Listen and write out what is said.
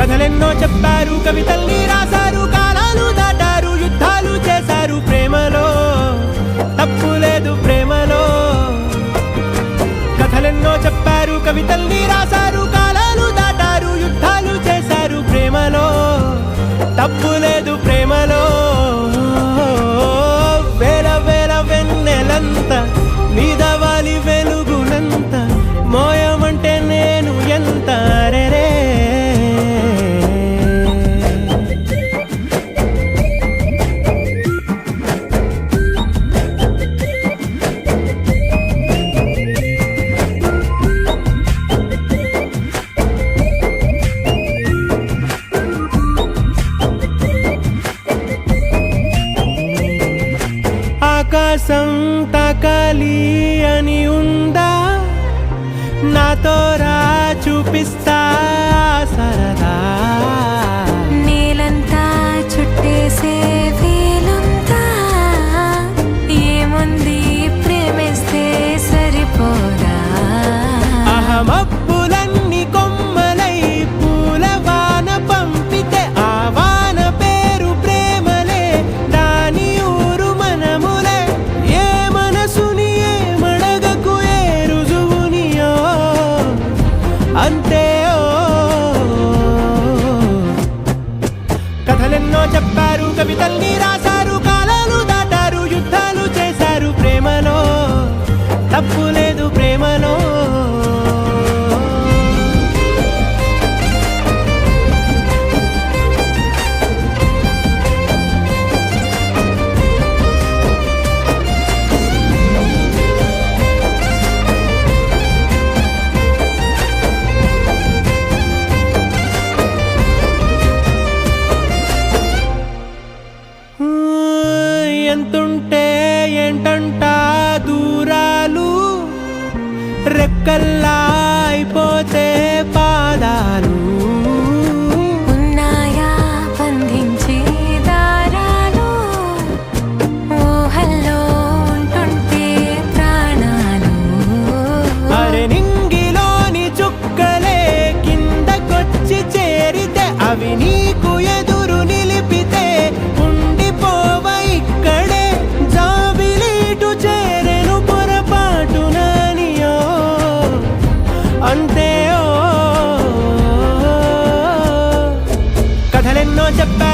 కథలెన్నో చెప్పారు, కవితల్ని రాశారు, కాలాలు దాటారు, యుద్ధాలు చేశారు ప్రేమలో, తప్పు లేదు ప్రేమలో. కథలెన్నో చెప్పారు, కవితల్ని రాశారు, కాలాలు దాటారు, యుద్ధాలు చేశారు ప్రేమలో, తప్పు లేదు ప్రేమలో. వేల వేల వెన్నెలంత నీదవాలి వెలుగునంత, మోయమంటే నేను ఎంత రే. ఆకాశం తాకాలి అని ఉందా, నాతో రా చూపిస్తా సరదా. నీలంతా చుట్టేసే వీలుందా, ఏముంది ప్రేమిస్తే సరిపోదా. అహమప్పులన్నీ కొమ్మలై పూలవాన పంపితే, ఆ వాన పేరు ప్రేమలే, దాని ఊరు మనములే. ఏ మనసుని ఏ మడగకు, ఏ రుజువునియో అంతే. కథలెన్నో చెప్పారు, కవితల్ని రాశారు, కాలాలు దాటారు, యుద్ధాలు చేశారు ప్రేమలో, తప్పు లేదు ప్రేమలో. ఎంతుంటే ఏంటంట దూరాలు, రెక్కల్లా అయిపోతే పాదాలు. ఉన్నాయా బంధించే దారాలు, ఊహల్లో ఉంటుంటే ప్రాణాలు. అరే నింగిలోని చుక్కలే కిందకొచ్చి చేరితే, అవి నీకు ఎదురు నిలిపితే ఉండిపోవ ఇక్కడే. జాబిలీటు చేరెను పొరపాటుననియో అంతే. కథలెన్నో చెప్పారు,